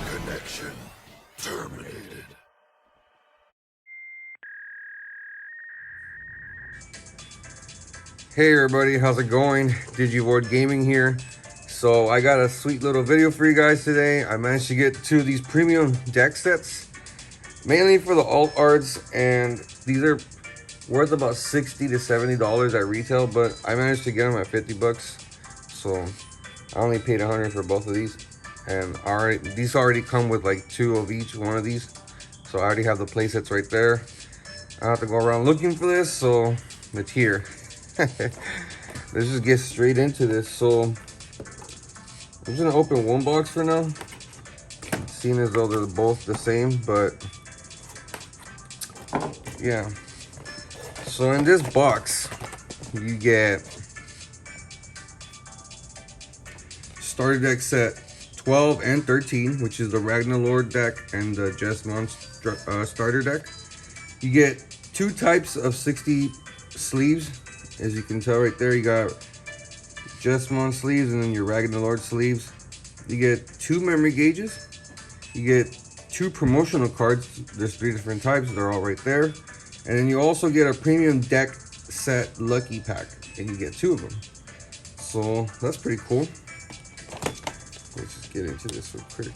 Connection terminated. Hey everybody, how's it going? Digimon Gaming here. So I got a sweet little video for you guys today. I managed to get 2 of these premium deck sets, mainly for the alt arts, and these are worth about $60 to $70 at retail, but I managed to get them at 50 bucks. So I only paid 100 for both of these, and these already come with like 2 of each one of these. So I already have the play sets right there. I don't have to go around looking for this, so it's here. Let's just get straight into this. So I'm just gonna open one box for now, seeing as though they're both the same, but yeah. So in this box you get starter deck set 12 and 13, which is the Ragnarlord deck and the Justimon starter deck. You get 2 types of 60 sleeves. As you can tell right there, you got Justimon sleeves and then your Ragnarlord sleeves. You get 2 memory gauges. You get 2 promotional cards. There's 3 different types. They're all right there. And then you also get a premium deck set lucky pack, and you get 2 of them. So that's pretty cool. Let's just get into this real quick.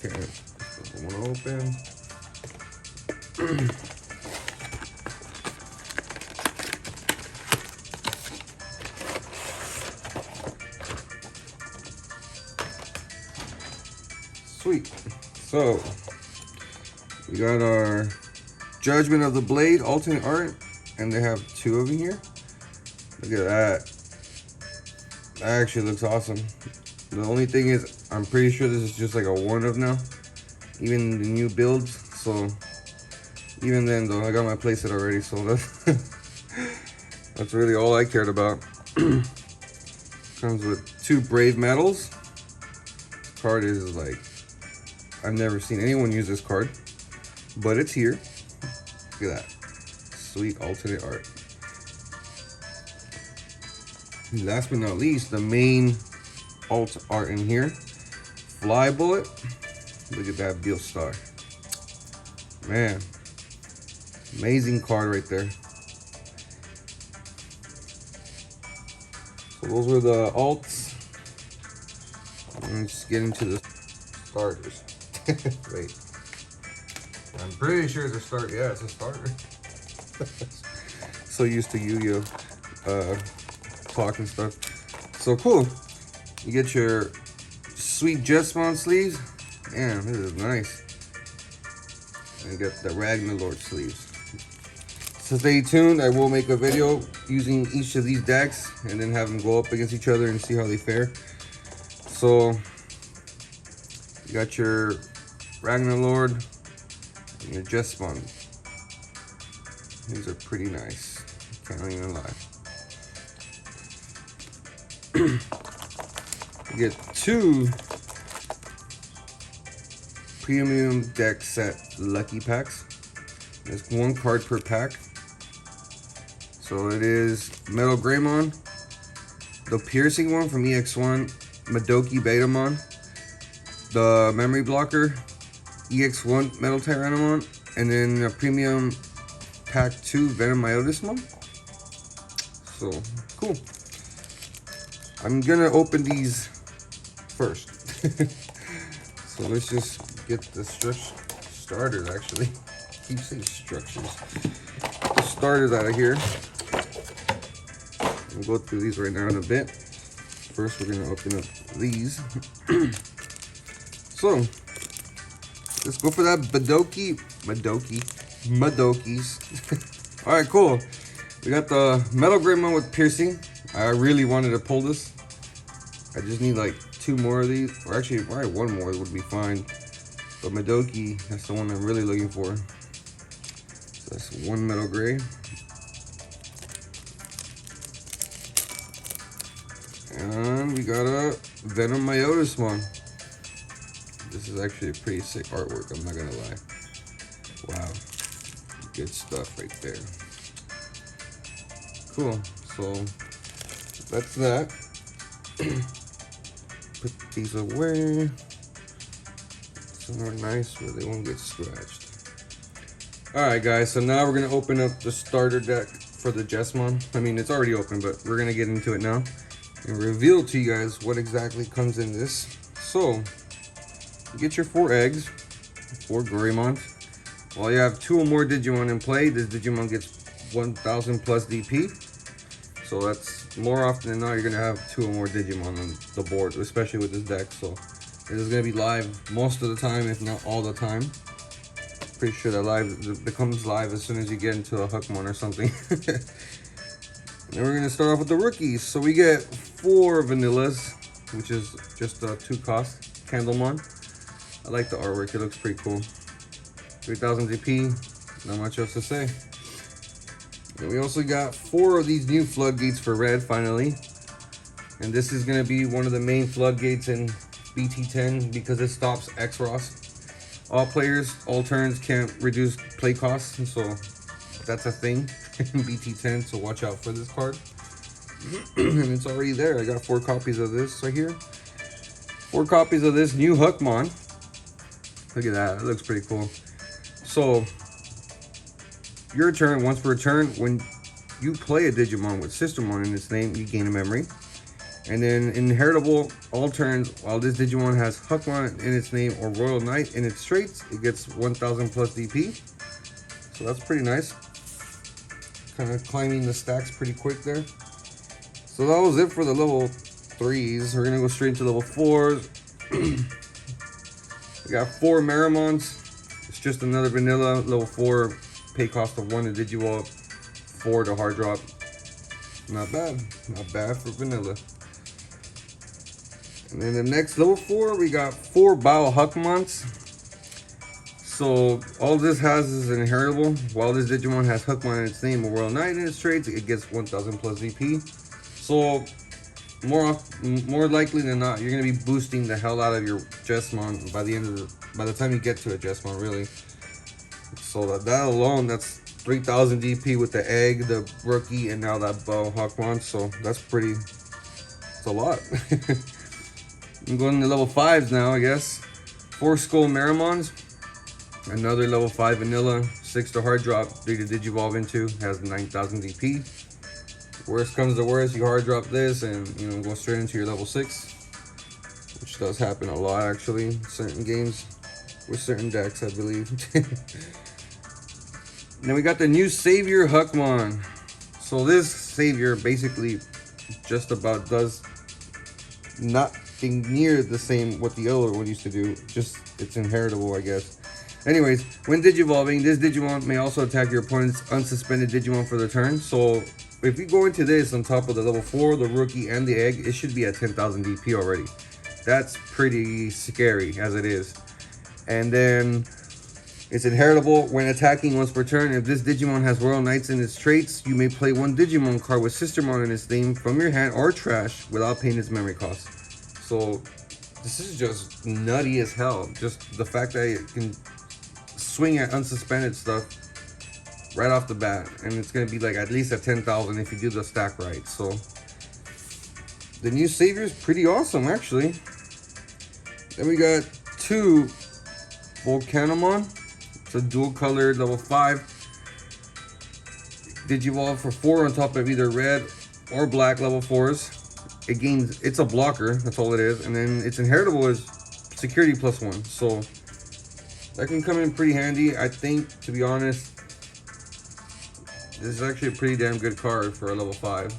Okay, one open. Sweet. So we got our Judgment of the Blade alternate art, and they have 2 of them here. Look at that. That actually looks awesome. The only thing is, I'm pretty sure this is just like a one of now, even the new builds. So even then though, I got my playset already, so that's really all I cared about. Comes with 2 brave medals. This card is like, I've never seen anyone use this card, but it's here. Look at that. Sweet alternate art. Last but not least, the main alt art in here. Fly Bullet. Look at that Beal Star. Man. Amazing card right there. So those were the alts. Let's get into the starters. Wait. I'm pretty sure it's a starter. Yeah, it's a starter. So used to Yu-Gi-Oh! Talk and stuff. So cool. You get your sweet Justimon sleeves. Man, this is nice. And you got the Ragnarlord sleeves. So stay tuned. I will make a video using each of these decks and then have them go up against each other and see how they fare. So you got your Ragnarlord and your Justimon. These are pretty nice. Can't even lie. You get 2 premium deck set lucky packs. There's 1 card per pack. So it is Metal Greymon, the piercing one from EX1, Madoki Betamon, the memory blocker, EX1 Metal Tyrannomon, and then a premium pack 2 Justimon. So cool. I'm gonna open these first. So let's just get the starters actually. I keep saying structures. The starters out of here. We'll go through these right now in a bit. First we're gonna open up these. So let's go for that Madokis. Alright, cool. We got the Metal Greymon with piercing. I really wanted to pull this. I just need like 2 more of these, or actually probably 1 more would be fine. But Madoki, that's the one I'm really looking for. So that's 1 Metal Gray. And we got a Venom Justimon. This is actually a pretty sick artwork, I'm not gonna lie. Wow, good stuff right there. Cool, so that's that. put these away somewhere nice where they won't get scratched. Alright guys, so now we're gonna open up the starter deck for the Justimon. I mean, it's already open, but we're gonna get into it now and reveal to you guys what exactly comes in this. So, you get your 4 eggs, 4 Greymons. While you have 2 or more Digimon in play, this Digimon gets 1000 plus DP. So that's more often than not, you're gonna have 2 or more Digimon on the board, especially with this deck. So it is gonna be live most of the time, if not all the time. Pretty sure that live becomes live as soon as you get into a Hookmon or something. And we're gonna start off with the rookies. So we get 4 vanillas, which is just a 2 cost Candlemon. I like the artwork, it looks pretty cool. 3000 DP, not much else to say. And we also got 4 of these new floodgates for red finally. And this is gonna be one of the main floodgates in BT10 because it stops X-Ross. All players, all turns can't reduce play costs, so that's a thing in BT10, so watch out for this card. And it's already there. I got 4 copies of this right here. 4 copies of this new Hookmon. Look at that, it looks pretty cool. So, your turn, once per turn, when you play a Digimon with Sistermon in its name, you gain a memory. And then inheritable, all turns, while this Digimon has Hookmon in its name or Royal Knight in its traits, it gets 1000 plus DP. So that's pretty nice. Kind of climbing the stacks pretty quick there. So that was it for the level 3s. We're going to go straight to level 4s. We got 4 Marimons. It's just another vanilla, level 4, pay cost of 1 to Digivolve, 4 to hard drop. Not bad for vanilla. And then the next level 4, we got 4 Bio Hookmons. So all this has is an inheritable. While this Digimon has Hookmon in its name or Royal Knight in its traits, it gets 1000 plus DP. So more likely than not, you're gonna be boosting the hell out of your Justimon by the time you get to a Justimon, really. So that alone, that's 3000 DP with the egg, the rookie, and now that Bio Hookmon. So that's it's a lot. I'm going to level 5s now, I guess. 4 Skull Marimons. Another level 5 vanilla. 6 to hard drop, 3 to Digivolve into. Has 9000 DP. Worst comes to worst, you hard drop this and go straight into your level 6. Which does happen a lot actually in certain games. With certain decks, I believe. Then we got the new Savior Hookmon. So this Savior basically just about does nothing near the same what the other one used to do. Just it's inheritable, I guess. Anyways, when Digivolving, this Digimon may also attack your opponent's unsuspended Digimon for the turn. So if you go into this on top of the level 4, the rookie, and the egg, it should be at 10,000 DP already. That's pretty scary as it is. And then it's inheritable when attacking once per turn. If this Digimon has Royal Knights in its traits, you may play 1 Digimon card with Sistermon in its name from your hand or trash without paying its memory cost. So this is just nutty as hell. Just the fact that it can swing at unsuspended stuff right off the bat, and it's gonna be like at least at 10,000 if you do the stack right. So the new Savior is pretty awesome actually. Then we got 2 Volcanomon. It's a dual colored level 5 Digivolve for 4 on top of either red or black level 4s. It gains, it's a blocker, that's all it is, and then its inheritable is security +1. So that can come in pretty handy. I think, to be honest, this is actually a pretty damn good card for a level 5.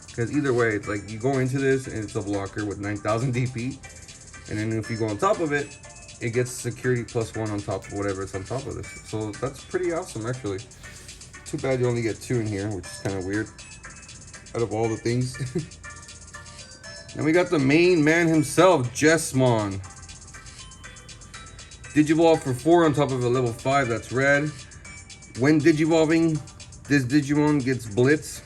Because either way, it's like you go into this and it's a blocker with 9000 DP. And then if you go on top of it, it gets security +1 on top of whatever it's on top of this. So that's pretty awesome actually. Too bad you only get 2 in here, which is kind of weird. Out of all the things. Then we got the main man himself, Justimon. Digivolve for 4 on top of a level 5 that's red. When Digivolving, this Digimon gets Blitz.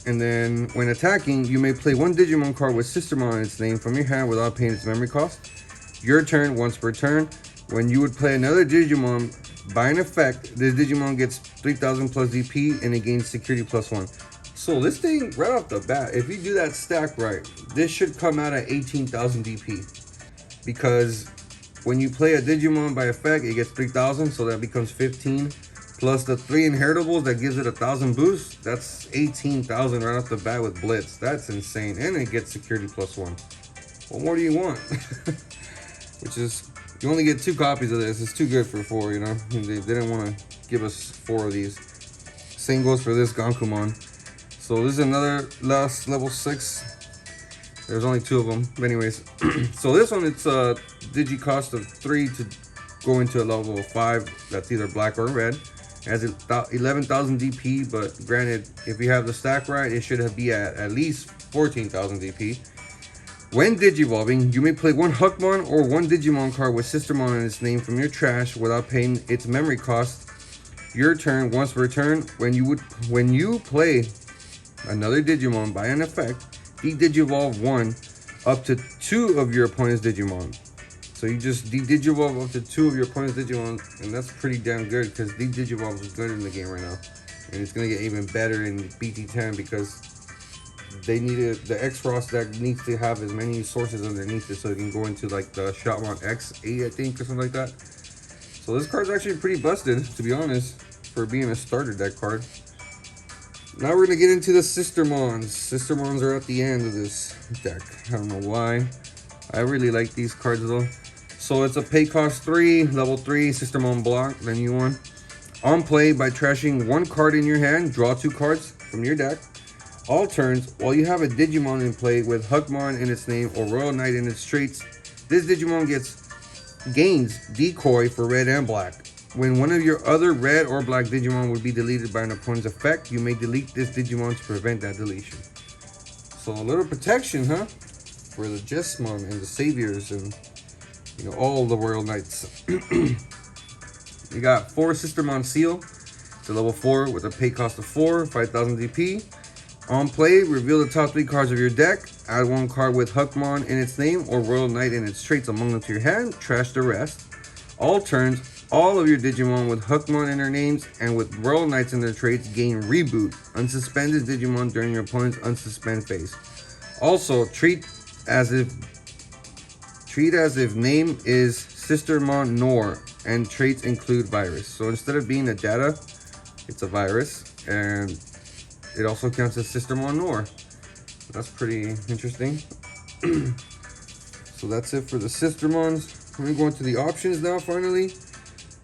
And then when attacking, you may play 1 Digimon card with Sistermon in its name from your hand without paying its memory cost. Your turn, once per turn. When you would play another Digimon, by an effect, this Digimon gets 3000 plus DP and it gains security +1. So this thing, right off the bat, if you do that stack right, this should come out at 18,000 DP. Because when you play a Digimon by effect, it gets 3,000, so that becomes 15. Plus the 3 inheritables that gives it 1,000 boost, that's 18,000 right off the bat with Blitz. That's insane. And it gets security +1. What more do you want? Which is, you only get 2 copies of this. It's too good for 4, you know? They didn't want to give us 4 of these. Same goes for this Gankumon. So this is another last level 6. There's only 2 of them. But anyways, so this one, it's a digi cost of 3 to go into a level 5. That's either black or red. It has 11,000 DP, but granted, if you have the stack right, it should be at least 14,000 DP. When digivolving, you may play 1 Huckmon or 1 Digimon card with Sistermon in its name from your trash without paying its memory cost. Your turn once per turn. When you play another Digimon by an effect, de-digivolve 1 up to 2 of your opponent's Digimon. So you just de-digivolve up to 2 of your opponent's Digimon, and that's pretty damn good because de-digivolve is good in the game right now. And it's going to get even better in BT10 because they needed, the X-Ross deck needs to have as many sources underneath it so it can go into like the Shotmon X8, I think, or something like that. So this card's actually pretty busted, to be honest, for being a starter deck card. Now we're going to get into the Sistermons. Sistermons are at the end of this deck. I don't know why. I really like these cards though. So it's a pay cost 3, level 3, Sistermon block, the new one. On play, by trashing 1 card in your hand, draw 2 cards from your deck. All turns, while you have a Digimon in play with Huckmon in its name or Royal Knight in its traits, this Digimon gains decoy for red and black. When one of your other red or black Digimon would be deleted by an opponent's effect, you may delete this Digimon to prevent that deletion. So a little protection, huh? For the Justimon and the Saviors and, you know, all the Royal Knights. You got 4 Sistermon Seal. It's a level 4 with a pay cost of 4, 5,000 DP. On play, reveal the top 3 cards of your deck. Add 1 card with Huckmon in its name or Royal Knight in its traits among them to your hand. Trash the rest. All turns, all of your Digimon with Huckmon in their names and with Royal Knights in their traits gain Reboot. Unsuspend this Digimon during your opponent's unsuspend phase. Also, treat as if name is Sistermon Nor and traits include virus. So instead of being a data, it's a virus, and it also counts as Sistermon Nor. That's pretty interesting. So that's it for the Sistermons. We're going to go into the options now, finally.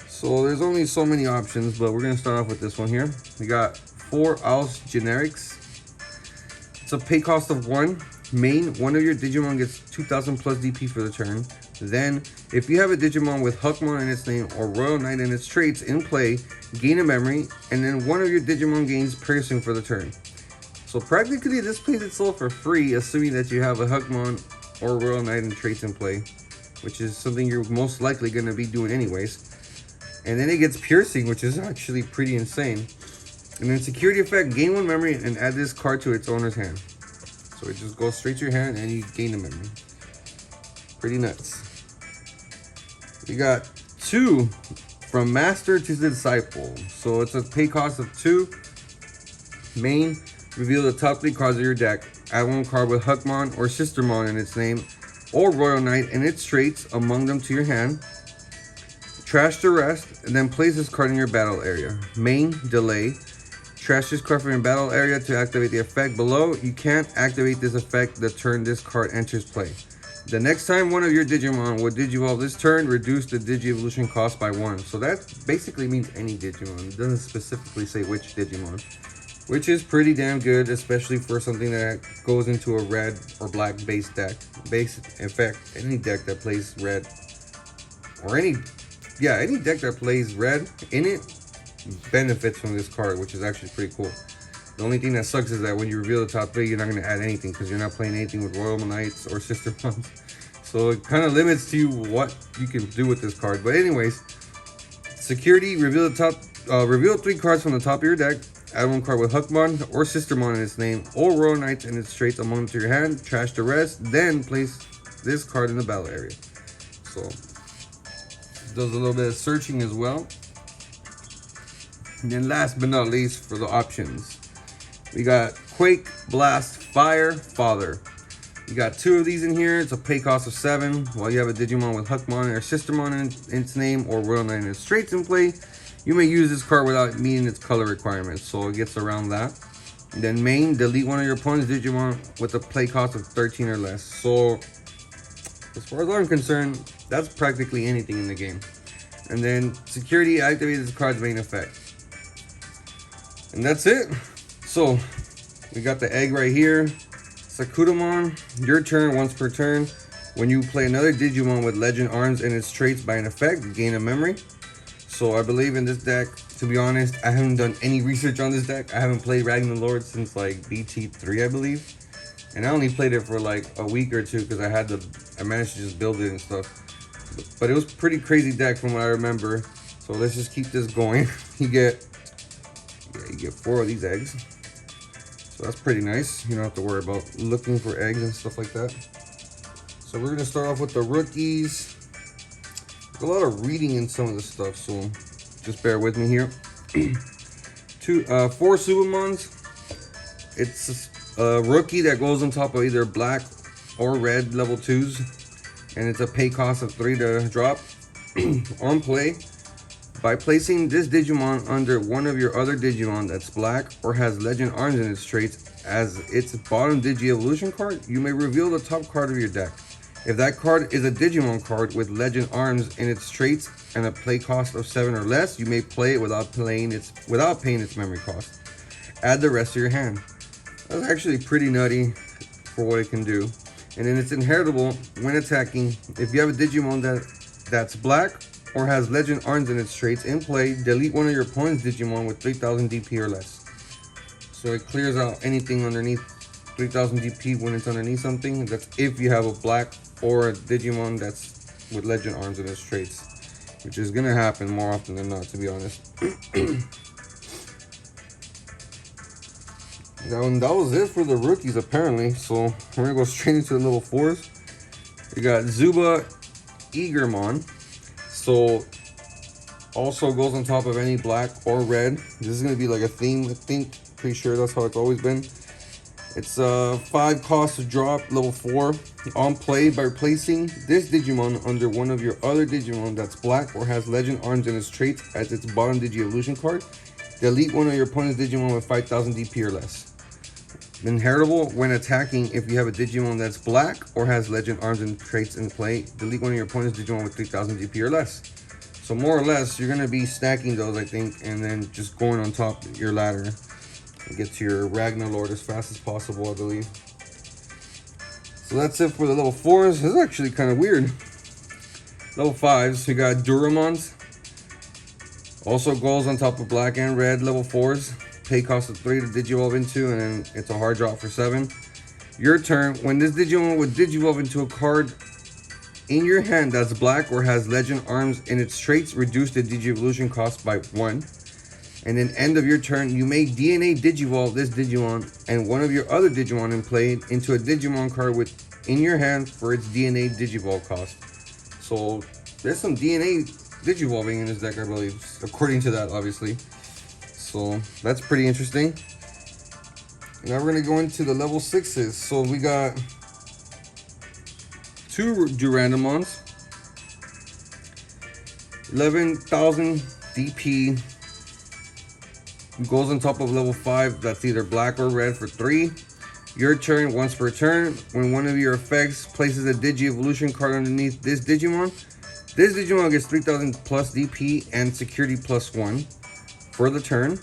So there's only so many options, but we're going to start off with this one here. We got 4 Owls Generics. It's a pay cost of 1. Main, one of your Digimon gets 2,000 plus DP for the turn. Then, if you have a Digimon with Huckmon in its name or Royal Knight in its traits in play, gain a memory, and then one of your Digimon gains piercing for the turn. So practically this plays itself for free, assuming that you have a Huckmon or Royal Knight in traits in play, which is something you're most likely going to be doing anyways. And then it gets piercing, which is actually pretty insane. And then security effect, gain 1 memory and add this card to its owner's hand. So it just goes straight to your hand and you gain a memory. Pretty nuts. We got 2 from Master to Disciple. So it's a pay cost of 2. Main, reveal the top 3 cards of your deck. Add 1 card with Huckmon or Sistermon in its name or Royal Knight and its traits among them to your hand. Trash the rest and then place this card in your battle area. Main, delay. Trash this card from your battle area to activate the effect below. You can't activate this effect the turn this card enters play. The next time one of your Digimon would Digivolve this turn, reduce the Digi-Evolution cost by 1. So that basically means any Digimon. It doesn't specifically say which Digimon. Which is pretty damn good, especially for something that goes into a red or black base deck. In fact, any deck that plays red, or any deck that plays red in it benefits from this card, which is actually pretty cool. The only thing that sucks is that when you reveal the top 3, you're not going to add anything because you're not playing anything with Royal Knights or Sistermons. So it kind of limits to you what you can do with this card. But anyways, security, reveal 3 cards from the top of your deck. Add 1 card with Huckmon or Sistermon in its name or Royal Knights and its traits among them to your hand. Trash the rest. Then place this card in the battle area. So it does a little bit of searching as well. And then last but not least, for the options, we got Quake, Blast, Fire, Father. You got 2 of these in here. It's a pay cost of 7. While you have a Digimon with Huckmon or Sistemon in its name or Royal Knight in its traits in play, you may use this card without meeting its color requirements, so it gets around that. And then main, delete one of your opponent's Digimon with a play cost of 13 or less. So, as far as I'm concerned, that's practically anything in the game. And then security, activate this card's main effect. And that's it. So, we got the egg right here. Sakutamon, your turn, once per turn. When you play another Digimon with Legend Arms and its traits by an effect, gain a memory. So I believe in this deck, to be honest, I haven't done any research on this deck. I haven't played Ragnarlord since like BT3, I believe. And I only played it for like a week or two because I managed to just build it and stuff. But it was pretty crazy deck from what I remember. So let's just keep this going. You get 4 of these eggs. So that's pretty nice. You don't have to worry about looking for eggs and stuff like that. So we're gonna start off with the rookies. There's a lot of reading in some of this stuff, so just bear with me here. 4 Subamons. It's a rookie that goes on top of either black or red level 2s, and it's a pay cost of 3 to drop. On play, by placing this Digimon under one of your other Digimon that's black or has Legend Arms in its traits as its bottom Digi-Evolution card, you may reveal the top card of your deck. If that card is a Digimon card with Legend Arms in its traits and a play cost of 7 or less, you may play it without paying its memory cost. Add the rest to your hand. That's actually pretty nutty for what it can do. And then it's inheritable when attacking. If you have a Digimon that's black or has Legend Arms in its traits in play, delete one of your opponent's Digimon with 3000 DP or less. So it clears out anything underneath 3000 DP when it's underneath something. That's if you have a black or a Digimon that's with Legend Arms in its traits, which is gonna happen more often than not, to be honest. That was it for the rookies apparently. So we're gonna go straight into the level 4s. We got Zuba Eagermon. So also goes on top of any black or red. This is gonna be like a theme, I think. Pretty sure that's how it's always been. It's 5 cost to drop, level 4. On play, by placing this Digimon under one of your other Digimon that's black or has Legend Arms in its traits as its bottom Digi-Evolution card, delete one of your opponent's Digimon with 5000 DP or less. Inheritable when attacking. If you have a Digimon that's black or has Legend Arms and traits in play, delete one of your opponent's Digimon with 3000 DP or less. So more or less, you're going to be stacking those, I think, and then just going on top of your ladder and get to your Ragnarlord as fast as possible, I believe. So that's it for the level 4s. This is actually kind of weird. Level 5s, we got Duramons. Also goes on top of black and red level 4s. Pay cost of 3 to Digivolve into, and then it's a hard drop for 7. Your turn. When this Digimon would Digivolve into a card in your hand that's black or has Legend Arms in its traits, reduce the Digi-Evolution cost by 1. And then end of your turn, you may DNA Digivolve this Digimon and one of your other Digimon in play into a Digimon card in your hand for its DNA Digivolve cost. So there's some DNA Digivolving in this deck, I believe, according to that, obviously. So that's pretty interesting. Now we're gonna go into the level 6s. So we got 2 Durandamons, 11,000 DP. Goes on top of level 5 that's either black or red for 3. Your turn, once per turn, when one of your effects places a Digi-Evolution card underneath this Digimon gets 3000 plus DP and security plus 1 for the turn.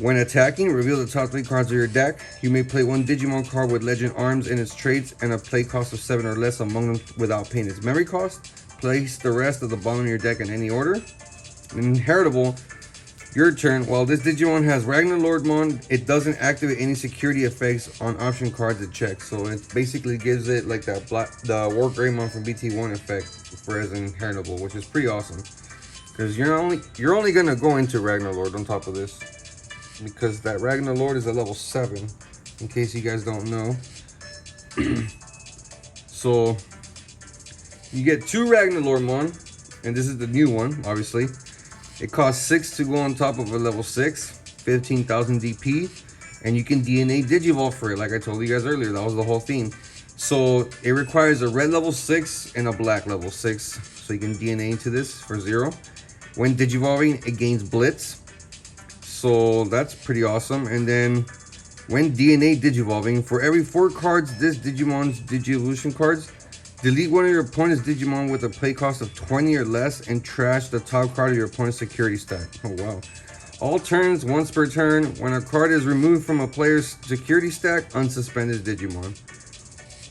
When attacking, reveal the top 3 cards of your deck. You may play one Digimon card with Legend Arms in its traits and a play cost of 7 or less among them without paying its memory cost. Place the rest of the bottom of your deck in any order. Inheritable, your turn. While this Digimon has Ragnarlordmon, it doesn't activate any security effects on option cards it checks. So it basically gives it like the War Greymon from BT1 effect for as inheritable, which is pretty awesome. Because you're only gonna go into Ragnarlord on top of this, because that Ragnarlord is a level 7, in case you guys don't know. So you get 2 Ragnarlordmon, and this is the new one, obviously. It costs 6 to go on top of a level 6, 15,000 DP, And you can DNA Digivolve for it, like I told you guys earlier. That was the whole theme. So it requires a red level 6 and a black level 6. So you can DNA into this for 0. When Digivolving, it gains Blitz. So that's pretty awesome. And then when DNA Digivolving, for every 4 cards, this Digimon's Digievolution cards, delete one of your opponent's Digimon with a play cost of 20 or less and trash the top card of your opponent's security stack. Oh wow. All turns, once per turn, when a card is removed from a player's security stack, unsuspend his Digimon.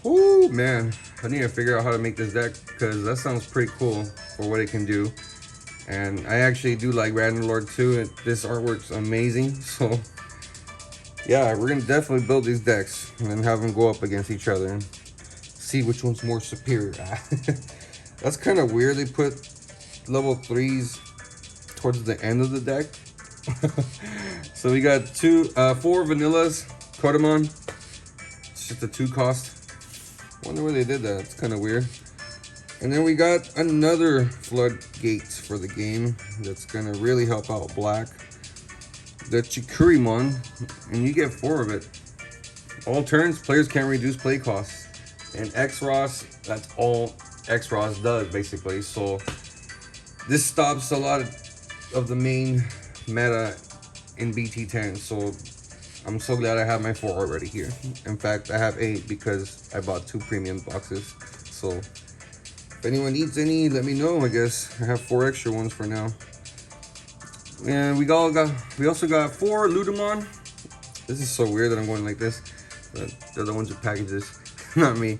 Oh man, I need to figure out how to make this deck because that sounds pretty cool for what it can do. And I actually do like Ragnarlord too, and this artwork's amazing. So yeah, we're gonna definitely build these decks and then have them go up against each other and see which one's more superior. That's kind of weird. They put level 3s towards the end of the deck. So we got 4 vanillas, Justimon. It's just a 2 cost. Wonder where they did that. It's kind of weird. And then we got another floodgate for the game that's gonna really help out black. The Chikurimon, and you get 4 of it. All turns, players can't reduce play costs. And X-Ross, that's all X-Ross does basically. So this stops a lot of the main meta in BT10. So I'm so glad I have my 4 already here. In fact, I have 8 because I bought 2 premium boxes. So if anyone needs any, let me know. I guess I have 4 extra ones for now. And we also got 4 Ludimon. This is so weird that I'm going like this, but they're the ones with packages, not me.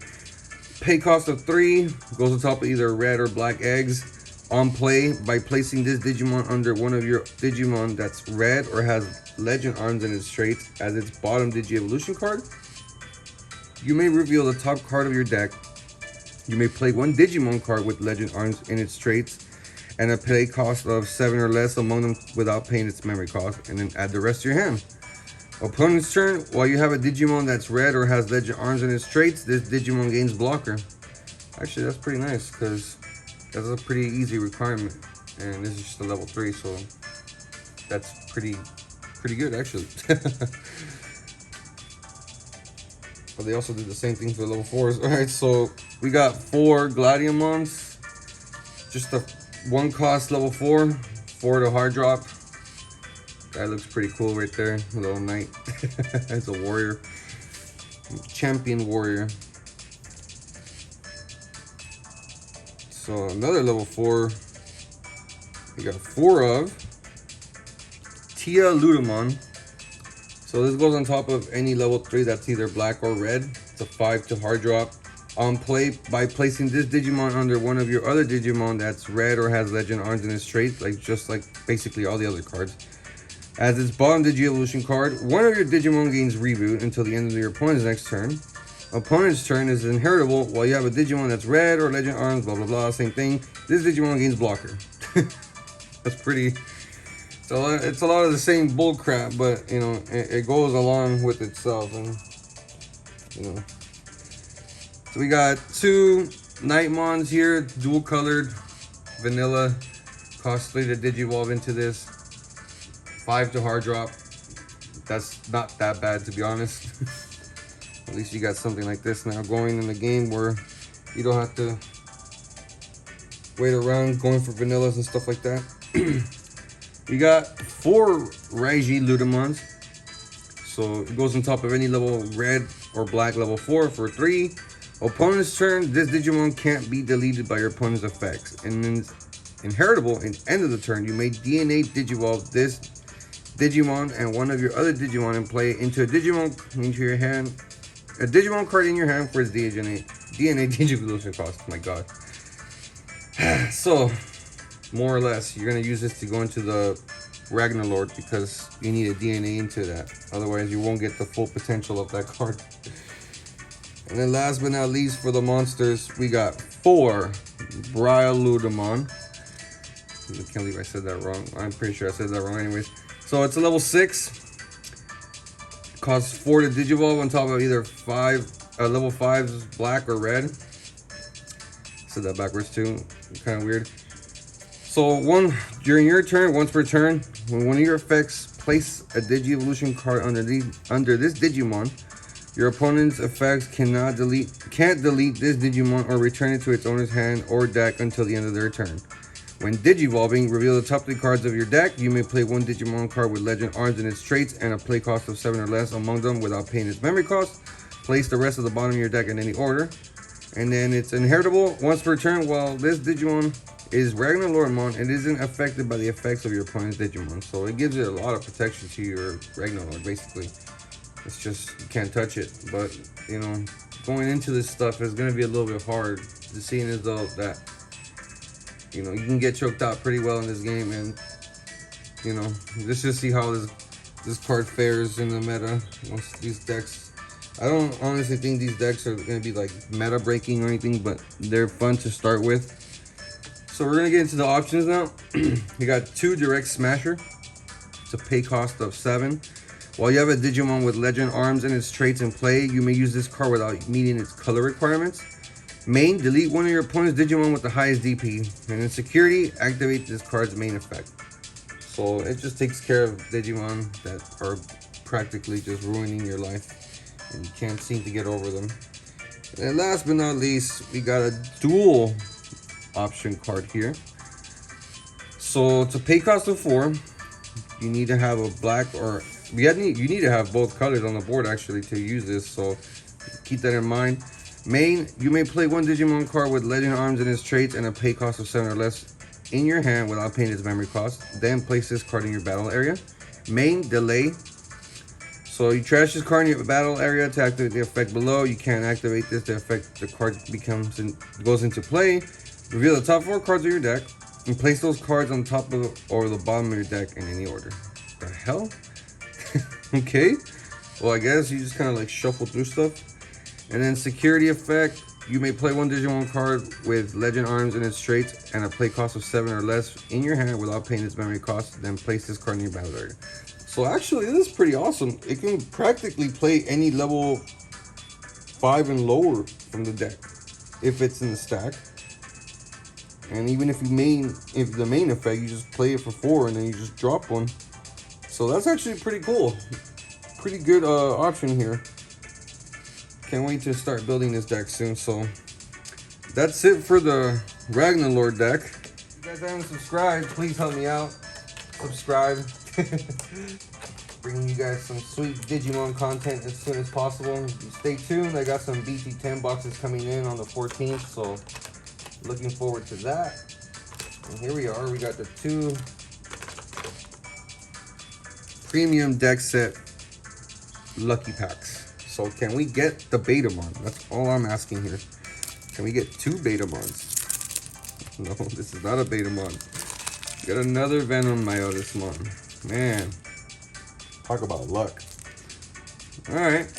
Pay cost of 3, goes on top of either red or black eggs. On play, by placing this Digimon under one of your Digimon that's red or has legend arms in its traits as its bottom Digievolution card, you may reveal the top card of your deck. You may play 1 Digimon card with legend arms in its traits and a play cost of 7 or less among them without paying its memory cost, and then add the rest to your hand. Opponent's turn, while you have a Digimon that's red or has legend arms in its traits, this Digimon gains blocker. Actually, that's pretty nice because that's a pretty easy requirement, and this is just a level 3, so that's pretty good actually. But they also did the same thing for level 4s. Alright, so we got 4 Gladiamons, just a 1 cost level 4 to hard drop. Guy looks pretty cool right there, a little knight. It's a warrior, champion warrior. So another level 4, we got 4 of Tia Ludimon. So this goes on top of any level 3 that's either black or red. It's a 5 to hard drop. On play, by placing this Digimon under one of your other Digimon that's red or has legend arms in its trait, just like basically all the other cards. As its bottom Digievolution card, one of your Digimon gains reboot until the end of your opponent's next turn. Opponent's turn is inheritable while you have a Digimon that's red or legend arms, blah blah blah, same thing. This Digimon gains blocker. That's pretty. So it's a lot of the same bull crap, but you know it goes along with itself, and you know. So we got 2 Nightmons here, dual colored, vanilla, cost 3 to Digivolve into this. 5 to hard drop. That's not that bad, to be honest. At least you got something like this now going in the game where you don't have to wait around going for vanillas and stuff like that. We got 4 Raiji Ludimons. So it goes on top of any level red or black level 4 for 3. Opponent's turn, this Digimon can't be deleted by your opponent's effects. And then inheritable, in end of the turn, you may DNA Digivolve this Digimon and one of your other Digimon and play into a Digimon into your hand. A Digimon card in your hand for its DNA Digivolution cost. Oh my god. So, more or less, you're going to use this to go into the Ragnarlord because you need a DNA into that. Otherwise, you won't get the full potential of that card. And then last but not least, for the monsters, we got 4 Ragnarlordmon. I can't believe I said that wrong. I'm pretty sure I said that wrong anyways. So it's a level 6. Costs 4 to Digivolve on top of either level 5s, black or red. Said that backwards too. Kind of weird. So during your turn, once per turn, when one of your effects place a Digi-Evolution card under this Digimon. Your opponent's effects can't delete this Digimon or return it to its owner's hand or deck until the end of their turn. When Digivolving, reveal the top 3 cards of your deck. You may play one Digimon card with Legend Arms and its traits and a play cost of 7 or less among them without paying its memory cost. Place the rest of the bottom of your deck in any order. And then it's inheritable once per turn. While this Digimon is Ragnarlordmon, it isn't affected by the effects of your opponent's Digimon. So it gives it a lot of protection to your Ragnarlord, basically. It's just, you can't touch it. But, you know, going into this stuff is going to be a little bit hard. Just seeing as though that, you know, you can get choked out pretty well in this game. And, you know, let's just see how this card fares in the meta once these decks. I don't honestly think these decks are going to be like meta breaking or anything, but they're fun to start with. So we're going to get into the options now. You got 2 Direct Smasher. It's a pay cost of 7. While you have a Digimon with Legend Arms and its traits in play, you may use this card without meeting its color requirements. Main, delete one of your opponent's Digimon with the highest DP. And in security, activate this card's main effect. So it just takes care of Digimon that are practically just ruining your life. And you can't seem to get over them. And last but not least, we got a dual option card here. So to pay cost of 4, you need to have a black or you need to have both colors on the board actually to use this. So keep that in mind. Main, you may play one Digimon card with Legend Arms and its traits and a pay cost of 7 or less in your hand without paying its memory cost. Then place this card in your battle area. Main, delay. So you trash this card in your battle area to activate the effect below. You can't activate this. The effect, the card goes into play. Reveal the top 4 cards of your deck and place those cards on top of or the bottom of your deck in any order. The hell? Okay. Well, I guess you just kind of like shuffle through stuff. And then security effect. You may play one Digimon card with Legend Arms and its traits and a play cost of 7 or less in your hand without paying its memory cost. Then place this card in your battle area. So actually, this is pretty awesome. It can practically play any level 5 and lower from the deck if it's in the stack. And even if the main effect, you just play it for 4 and then you just drop one. So that's actually pretty cool. Pretty good option here. Can't wait to start building this deck soon. So that's it for the Ragnarlord deck. If you guys haven't subscribed, please help me out. Subscribe. Bringing you guys some sweet Digimon content as soon as possible. Stay tuned. I got some BT10 boxes coming in on the 14th, so looking forward to that. And here we are. We got the 2 premium deck set lucky packs. So can we get the Betamon? That's all I'm asking here. Can we get 2 Betamons? No, this is not a Betamon. Got another Venom Mayo this month. Man, talk about luck. Alright.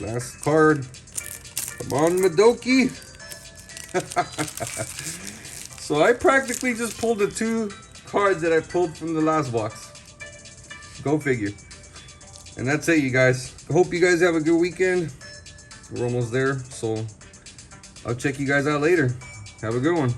Last card. Come on, Madoki. So I practically just pulled the 2 cards that I pulled from the last box. Go figure. And that's it, you guys. I hope you guys have a good weekend. We're almost there, so I'll check you guys out later. Have a good one.